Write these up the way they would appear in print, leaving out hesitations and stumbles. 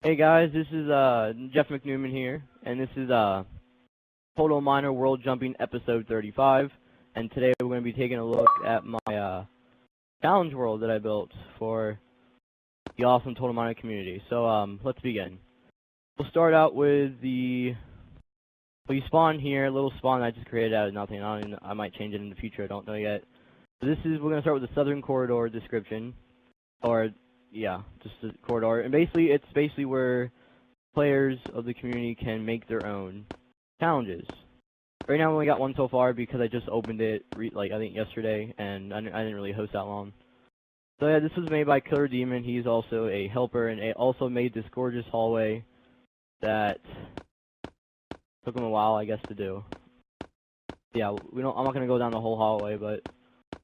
Hey guys, this is Jeff McNewmen here, and this is Total Miner World Jumping episode 35. And today we're going to be taking a look at my challenge world that I built for the awesome Total Miner community. So let's begin. We'll start out with you spawn here, a little spawn I just created out of nothing. I might change it in the future, I don't know yet. So we're going to start with the Southern Corridor description, or yeah, just the corridor, and it's basically where players of the community can make their own challenges. Right now we only got one so far because I just opened it, I think yesterday, and I didn't really host that long. So yeah, this was made by Killer Demon. He's also a helper, and it also made this gorgeous hallway that took him a while, I guess, to do. Yeah, I'm not gonna go down the whole hallway, but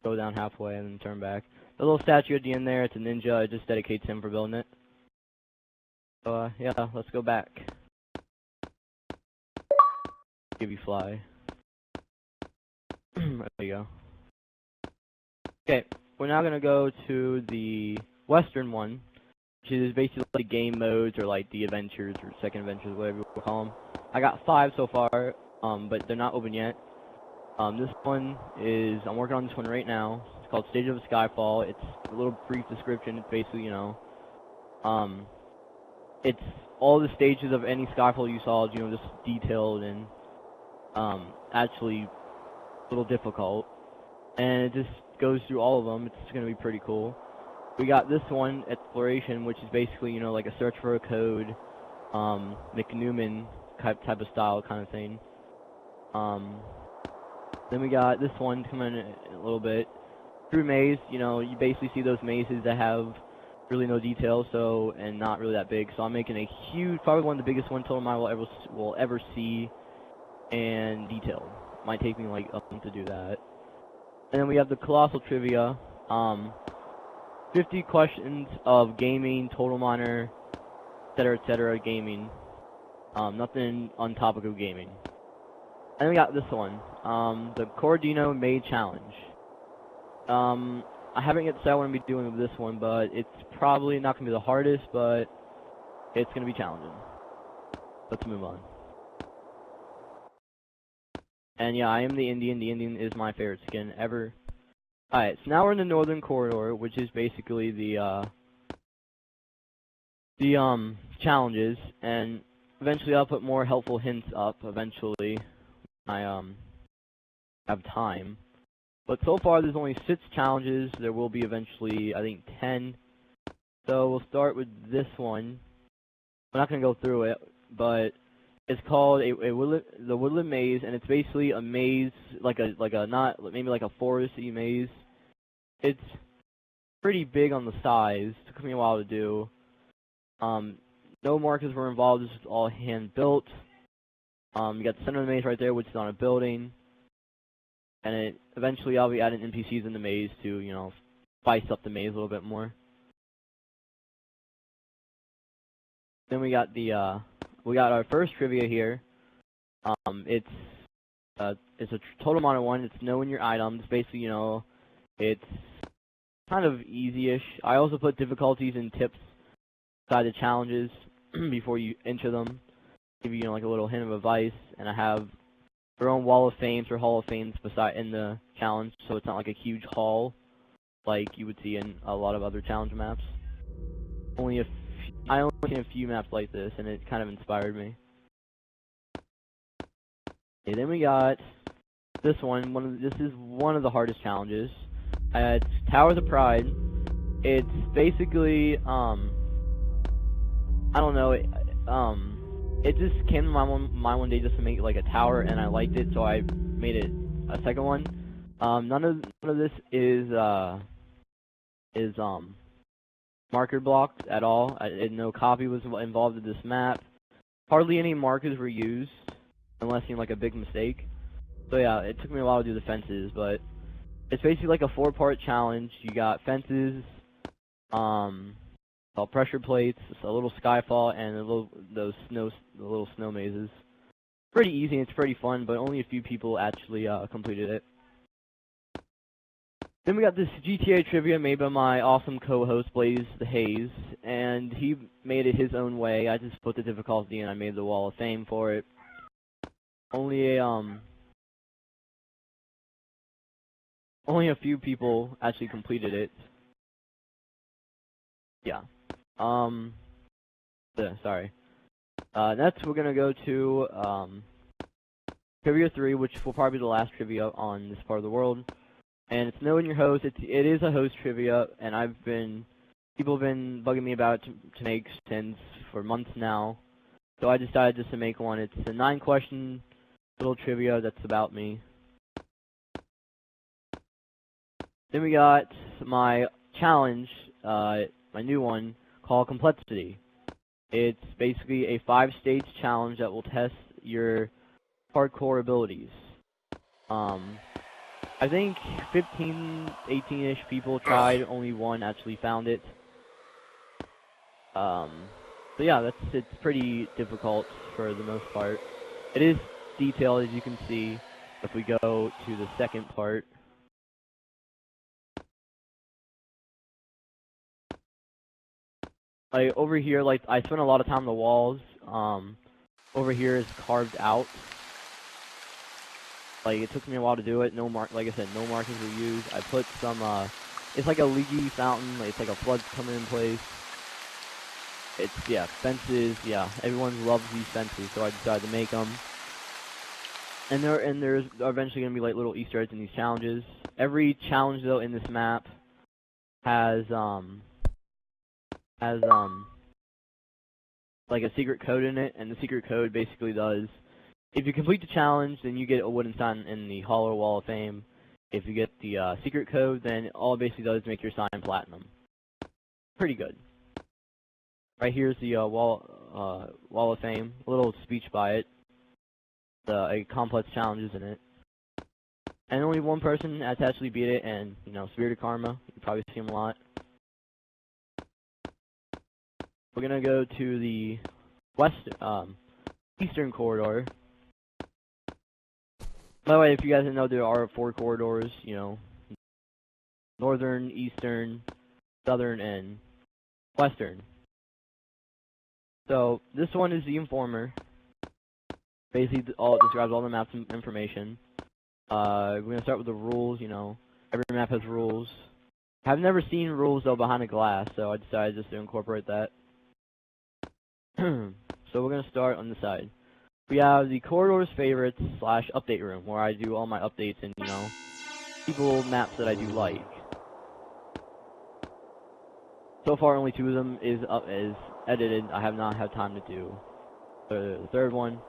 go down halfway and then turn back. The little statue at the end there, it's a ninja. It just dedicates him for building it. So, yeah, let's go back. Give you fly. There you go. Okay, we're now going to go to the western one, which is basically the game modes, or like the adventures, or second adventures, whatever you want to call them. I got 5 so far, but they're not open yet. This one I'm working on this one right now. It's called Stage of Skyfall. It's a little brief description. It's basically, it's all the stages of any Skyfall you saw, just detailed and, actually a little difficult. And it just goes through all of them. It's going to be pretty cool. We got this one, Exploration, which is basically, like a search for a code, McNewmen type of style kind of thing. Then we got this one coming in a little bit. Through maze, you basically see those mazes that have really no detail, and not really that big. So I'm making a huge, probably one of the biggest one Total Miner will ever see, and detailed. Might take me like a month to do that. And then we have the Colossal Trivia, 50 questions of gaming, Total Miner, etc., gaming. Nothing on topic of gaming. And then we got this one, the Cordino Maid Challenge. I haven't yet decided what I'm going to be doing with this one, but it's probably not going to be the hardest, but it's going to be challenging. Let's move on. And yeah, I am the Indian. The Indian is my favorite skin ever. Alright, so now we're in the Northern Corridor, which is basically the challenges, and eventually I'll put more helpful hints up, eventually. I have time. But so far there's only 6 challenges. There will be eventually, I think, 10. So we'll start with this one. I'm not going to go through it, but it's called the Woodland Maze, and it's basically a maze, maybe like a foresty maze. It's pretty big on the size. It took me a while to do. No markers were involved. This is all hand built. You got the center of the maze right there, which is on a building. And eventually I'll be adding NPCs in the maze to, spice up the maze a little bit more. Then we got our first trivia here. It's a Total Miner one. It's knowing your items. Basically, it's kind of easy-ish. I also put difficulties and tips inside the challenges before you enter them. Give you, like a little hint of advice, and I have their own wall of fames or hall of fames in the challenge, so it's not like a huge hall like you would see in a lot of other challenge maps. I only seen a few maps like this, and it kind of inspired me. Okay, then we got this one. This is one of the hardest challenges. It's Towers of Pride. It's basically I don't know. It just came to my mind one day just to make like a tower, and I liked it, so I made it a second one. None of this is marker blocked at all. No copy was involved in this map. Hardly any markers were used, unless like a big mistake. So yeah, it took me a while to do the fences, but it's basically like a 4-part challenge. You got fences, pressure plates, a little skyfall, and the little snow mazes. Pretty easy and it's pretty fun, but only a few people actually completed it. Then we got this GTA trivia made by my awesome co-host Blaze the Haze, and and he made it his own way. I just put the difficulty and I made the Wall of Fame for it. Only a few people actually completed it. Yeah. Sorry. Next we're gonna go to Trivia 3, which will probably be the last trivia on this part of the world. And it's knowing your host. It is a host trivia, and people have been bugging me about it to make for months now. So I decided just to make one. It's a 9-question little trivia that's about me. Then we got my challenge, my new one, called Complexity. It's basically a 5-stage challenge that will test your hardcore abilities. I think 15, 18-ish people tried, only one actually found it. So yeah, it's pretty difficult for the most part. It is detailed, as you can see, if we go to the second part. Like, over here, like, I spent a lot of time on the walls. Over here is carved out. Like, it took me a while to do it. Like I said, no markers were used. I put some, it's like a leaky fountain. Like, it's like a flood's coming in place. It's, yeah, fences. Yeah, everyone loves these fences, so I decided to make them. And there's eventually gonna be like little Easter eggs in these challenges. Every challenge though in this map has like a secret code in it, and the secret code basically does, if you complete the challenge, then you get a wooden sign in the Hollow Wall of Fame. If you get the secret code, then all it basically does is make your sign platinum. Pretty good. Right here's the Wall of Fame. A little speech by it. A complex challenges in it. And only one person has actually beat it, and, you know, Spirit of Karma. You probably see him a lot. We're gonna go to the eastern corridor. By the way, if you guys didn't know, there are 4 corridors, you know, northern, eastern, southern, and western. So, this one is the Informer. Basically, it describes all the map's information. We're gonna start with the rules, you know. Every map has rules. I've never seen rules, though, behind a glass, so I decided just to incorporate that. So we're gonna start on the side. We have the corridor's favorites / update room, where I do all my updates and, you know, people maps that I do like. So far, only 2 of them is edited. I have not had time to do the third one.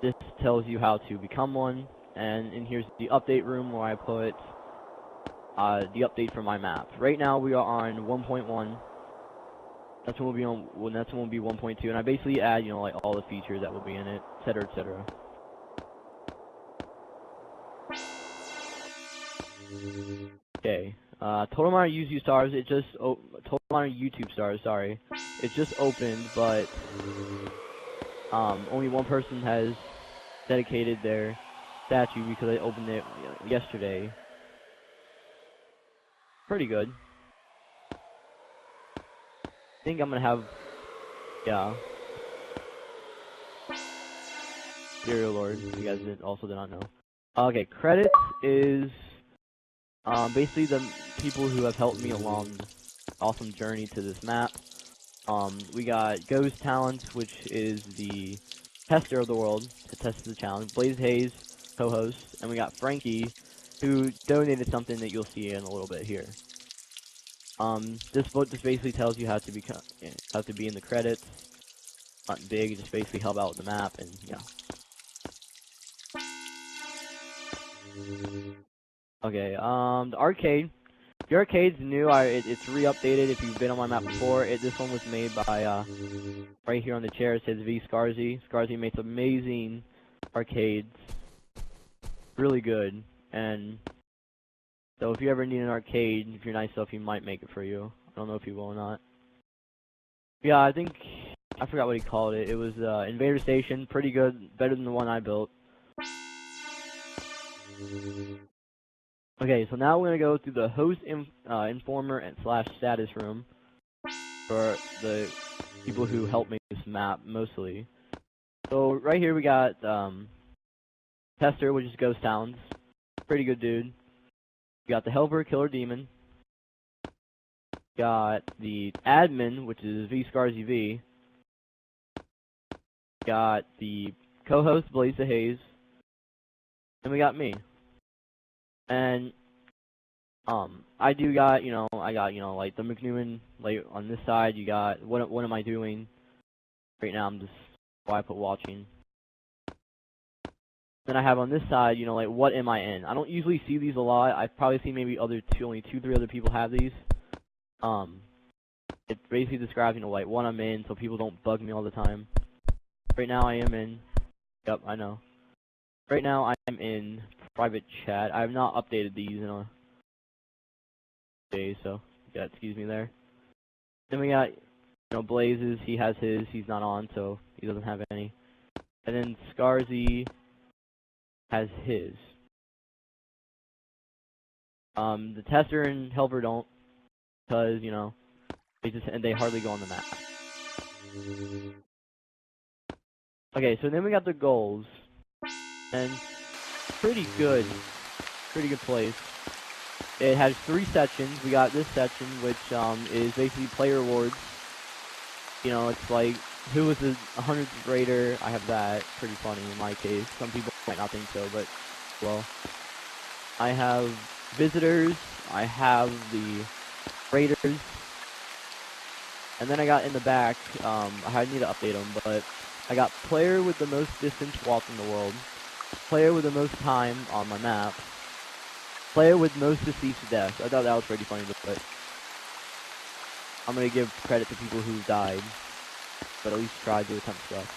This tells you how to become one, and here's the update room where I put the update for my map. Right now we are on 1.1. That's when we'll be on. Well, that's when we'll be 1.2, and I basically add, you know, like all the features that will be in it, etc., etc. Okay. totalminer UZ stars. It just totalminer YouTube stars. Sorry, it just opened, but only one person has dedicated their statue because I opened it yesterday. Pretty good. I think I'm gonna have, yeah. Dear Lord, you guys also did not know. Okay, credits is basically the people who have helped me along the awesome journey to this map. We got Ghost Talents, which is the tester of the world to test the challenge. Blaze Hayes, co-host, and we got Frankie, who donated something that you'll see in a little bit here. This book just basically tells you how to be in the credits. Not big, just basically help out with the map, and yeah. Okay, the arcade. The arcade's new. It's re-updated. If you've been on my map before, this one was made by right here on the chair. It says V Scarzy. Scarzy makes amazing arcades. Really good. And so if you ever need an arcade, if you're nice enough, he might make it for you. I don't know if he will or not. Yeah, I forgot what he called it. It was Invader Station. Pretty good. Better than the one I built. Okay, so now we're gonna go through the host, informer, and / status room. for the people who helped make this map mostly. So right here we got Tester, which is Ghost Towns. Pretty good dude. We got the Helper, Killer Demon. Got the Admin, which is V-Scarzy-V. Got the co-host, Blaze the Haze. And we got me. And I do got, I got, like the McNewmen, like on this side. You got what am I doing? Right now I'm just why I put watching. Then I have on this side, like what am I in? I don't usually see these a lot. I've probably seen maybe only 2-3 other people have these. It basically describes, like what I'm in, so people don't bug me all the time. Right now I am in. Yep, I know. Right now I am in private chat. I have not updated these in a day, so yeah, excuse me there. Then we got, Blazes. He has his. He's not on, so he doesn't have any. And then Scarzy has his. The Tester and Helper don't, because they hardly go on the map. Okay, so then we got the goals, and pretty good place. It has 3 sections. We got this section, which is basically player awards. It's like who was the 100th grader. I have that. Pretty funny in my case. Some people might not think so, but well. I have visitors. I have the raiders, and then I got in the back. I need to update them, but I got player with the most distance walked in the world, player with the most time on my map, player with most deceased deaths. I thought that was pretty funny to put. I'm gonna give credit to people who died, but at least tried to attempt stuff.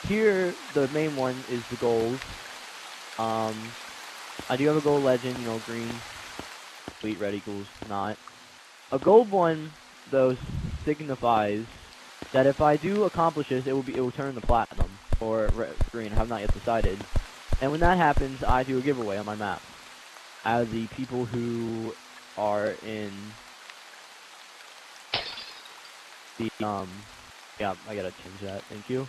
Here, the main one is the goals. I do have a gold legend, green, sweet, red equals not. A gold one, though, signifies that if I do accomplish this, it will turn to platinum, or green. I have not yet decided. And when that happens, I do a giveaway on my map. Out of the people who are in the, yeah, I gotta change that, thank you.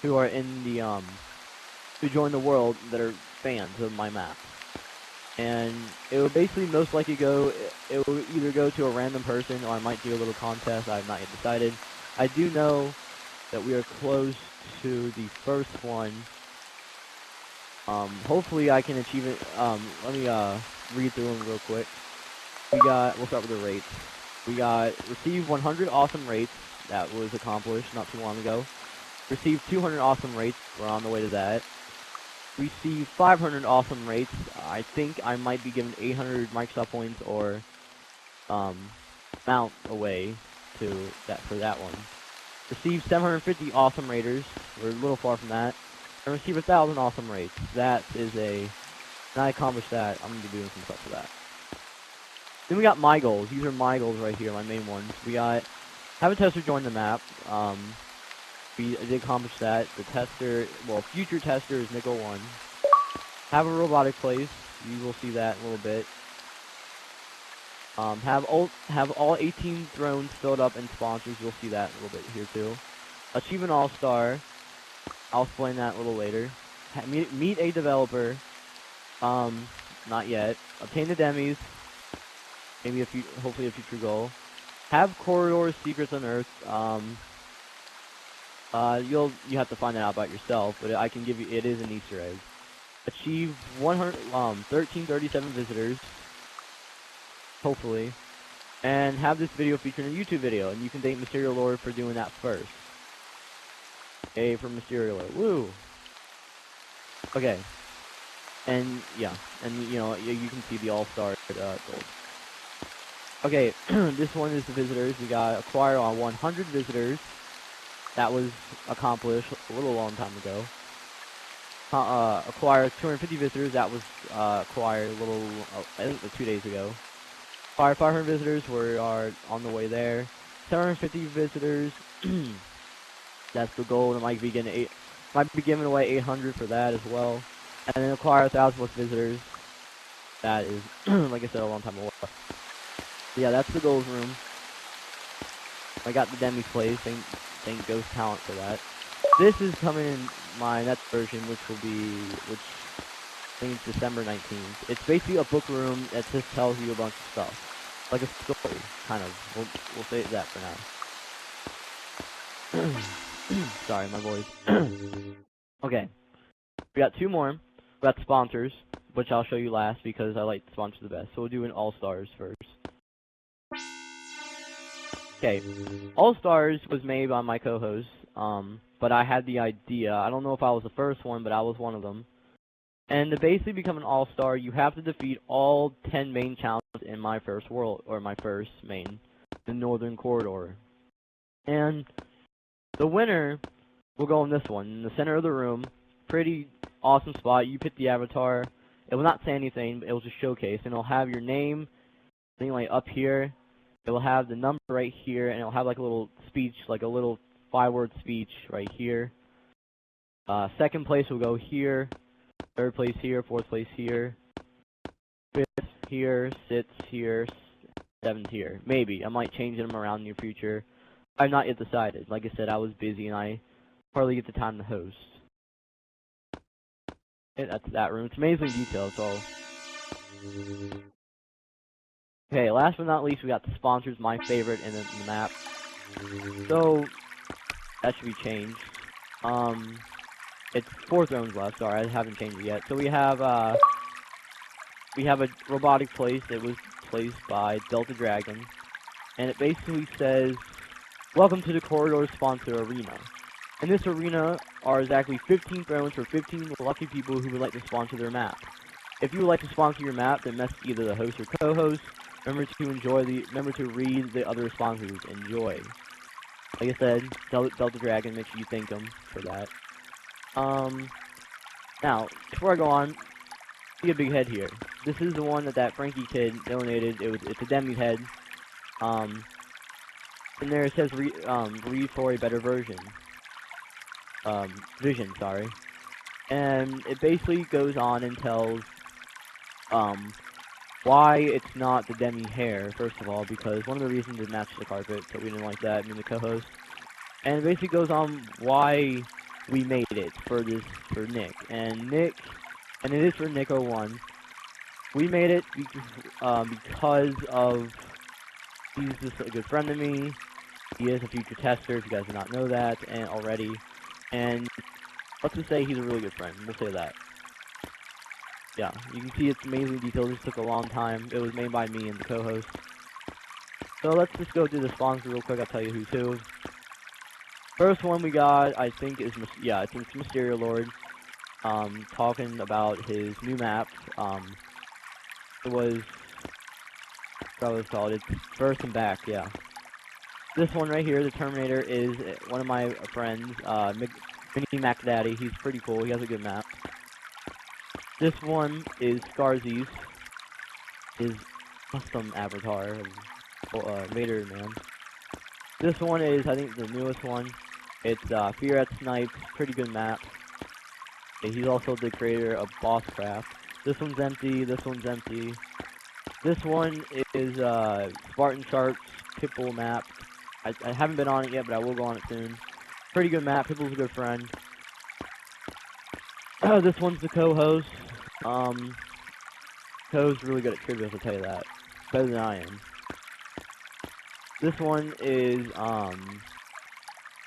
Who are in the, who join the world that are fans of my map. And it will basically most likely it will either go to a random person, or I might do a little contest. I have not yet decided. I do know that we are close to the first one. Hopefully I can achieve it. Let me read through them real quick. We'll start with the rates. We got receive 100 awesome rates. That was accomplished not too long ago. Receive 200 awesome rates. We're on the way to that. Receive 500 awesome rates. I think I might be given 800 Microsoft points or mount away to that for that one. Receive 750 awesome raiders. We're a little far from that. And receive 1,000 awesome rates. That is when I accomplish that, I'm gonna be doing some stuff for that. Then we got my goals. These are my goals right here, my main ones. We got have a tester join the map. We did accomplish that. The tester, future tester is Nickel 1. Have a robotic place. You will see that in a little bit. Have all 18 thrones filled up and sponsors. You'll see that a little bit here too. Achieve an all-star. I'll explain that a little later. Meet a developer. Not yet. Obtain the demis. Maybe hopefully a future goal. Have corridor secrets unearthed. You have to find that out about yourself, but I can give you. It is an Easter egg. Achieve 1337 visitors. Hopefully, and have this video featured in a YouTube video, and you can thank Mysterio Lord for doing that first. A for Mysterio Lord. Woo. Okay. And yeah, and you can see the all-star gold. Okay, this one is the visitors. We got acquire on 100 visitors. That was accomplished a long time ago. Acquire 250 visitors. That was acquired I think 2 days ago. Acquire 500 visitors. We are on the way there. 750 visitors. That's the goal. It might be giving away 800 for that as well. And then acquire 1,000 plus visitors. That is, like I said, a long time away. Yeah, that's the goals room. I got the Demi's place. Thank Ghost Talent for that. This is coming in my next version, which I think it's December 19th. It's basically a book room that just tells you a bunch of stuff. Like a story, kind of. We'll say that for now. Sorry, my voice. Okay. We got two more. We got sponsors, which I'll show you last because I like the sponsors the best. So we'll do an All-Stars first. Okay. All-Stars was made by my co-host, but I had the idea. I don't know if I was the first one, but I was one of them. And to basically become an All-Star, you have to defeat all 10 main challenges in my first world, or my first main, the Northern Corridor. And the winner will go in this one, in the center of the room. Pretty awesome spot. You pick the avatar. It will not say anything, but it will just showcase, and it'll have your name, I think like up here. It will have the number right here, and it'll have like a little speech, like a little 5-word speech right here. Second place will go here. Third place here. Fourth place here. Fifth here. Sixth here. Seventh here. Maybe. I might change them around in the future. I've not yet decided. Like I said, I was busy, and I hardly get the time to host. That's that room. It's amazingly detailed, so. Okay, last but not least, we got the sponsors, my favorite in the map. So, that should be changed. It's 4 thrones left. Sorry, I haven't changed it yet. So we have a robotic place that was placed by Delta Dragon, and it basically says, "Welcome to the Corridor Sponsor Arena." In this arena are exactly 15 thrones for 15 lucky people who would like to sponsor their map. If you would like to sponsor your map, then message either the host or co-host. Remember to read the other sponsors. Enjoy. Like I said, Delta Dragon. Make sure you thank them for that. Now before I go on, see a big head here. This is the one that Frankie kid donated. It's a Demi's head. And there it says read for a better version. Vision, sorry. And it basically goes on and tells why it's not the Demi hair, first of all, because one of the reasons it matched the carpet, so we didn't like that, me and the co-host. And it basically goes on why we made it for Nick. And it is for Nick01. We made it because of he's just a good friend to me. He is a future tester, if you guys do not know that already. And let's just say he's a really good friend. We'll say that. Yeah, you can see it's amazingly detailed. This took a long time. It was made by me and the co-host. So let's just go through the sponsors real quick. I'll tell you who's who. First one we got, I think, it's Mysterio Lord. Talking about his new map. It was what was called. It's First and Back. Yeah. This one right here, the Terminator, is one of my friends, Mini Mac Daddy. He's pretty cool. He has a good map. This one is Scarzy's, his custom avatar of Vader Man. This one is, I think, the newest one. It's Fear at Snipes. Pretty good map. He's also the creator of Bosscraft. This one's empty. This one's empty. This one is Spartan Shark's Pitbull map. I haven't been on it yet, but I will go on it soon. Pretty good map. Pitbull's a good friend. This one's the co-host. Co-host's really good at trivia, I'll tell you that. Better than I am. This one is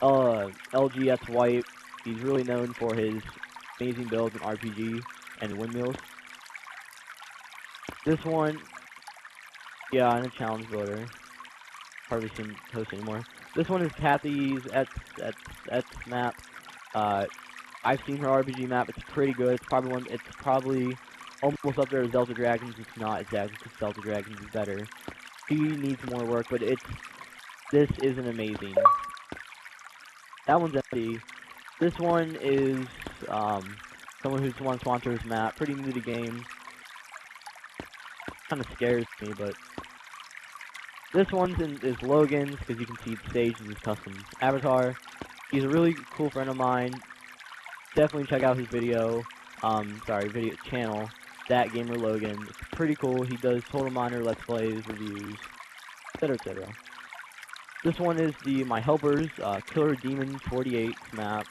LGS White. He's really known for his amazing builds in RPG and windmills. This one, yeah, and a challenge builder. Hardly seen host anymore. This one is Kathy's X map. I've seen her RPG map. It's pretty good. It's probably almost up there as Delta Dragons. It's not exactly because Delta Dragons is better. He needs more work, but this is an amazing. That one's empty. This one is someone who's one sponsor his map. Pretty new to the game. Kind of scares me, but this one's is Logan's because you can see the stage is his custom avatar. He's a really cool friend of mine. Definitely check out his video channel, That Gamer Logan. It's pretty cool. He does totalminer, let's plays, reviews, etc., etc. This one is my helpers, Killer Demon 48 map.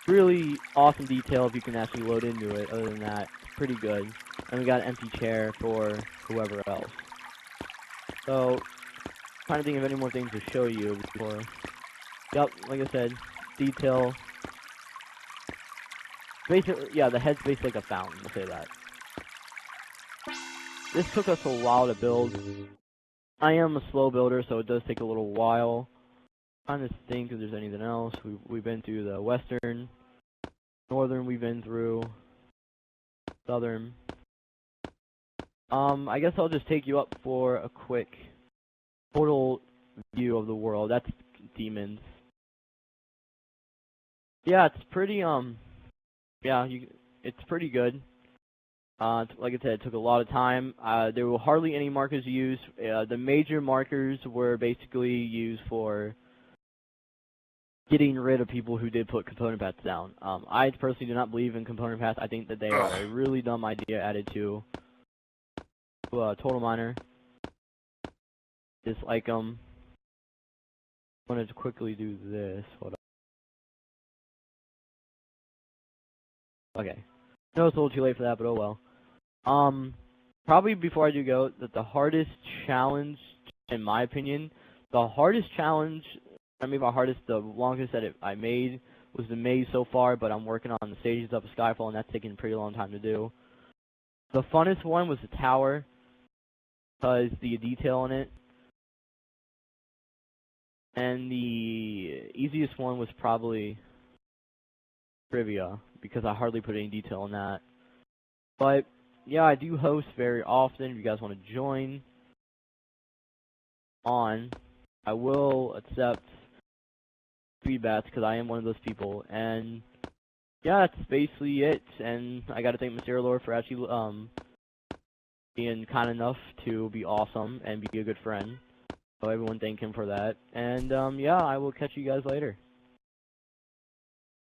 Really awesome detail if you can actually load into it. Other than that, it's pretty good. And we got an empty chair for whoever else. So, trying to think of any more things to show you before. Yep, like I said, detail. Basically, yeah, the head's basically like a fountain. We'll say that. This took us a while to build. I am a slow builder, so it does take a little while. Trying to think if there's anything else. We've been through the western, northern. We've been through southern. I guess I'll just take you up for a quick total view of the world. That's demons. Yeah, it's pretty yeah, it's pretty good. Like I said, it took a lot of time. There were hardly any markers used. The major markers were basically used for getting rid of people who did put component paths down. I personally do not believe in component paths. I think that they are a really dumb idea added to total miner. Dislike them. I wanted to quickly do this. Hold on. Okay. No, it's a little too late for that, but oh well. Probably before I do go, that the hardest challenge, in my opinion, the hardest challenge, I mean the longest that I made was the maze so far, but I'm working on the stages of Skyfall, and that's taking a pretty long time to do. The funnest one was the tower, because the detail in it. And the easiest one was probably trivia, because I hardly put any detail in that. But yeah, I do host very often. If you guys want to join on, I will accept feedbacks because I am one of those people. And yeah, that's basically it. And I got to thank Mr. Lord for actually being kind enough to be awesome and be a good friend. So everyone thank him for that. And yeah, I will catch you guys later.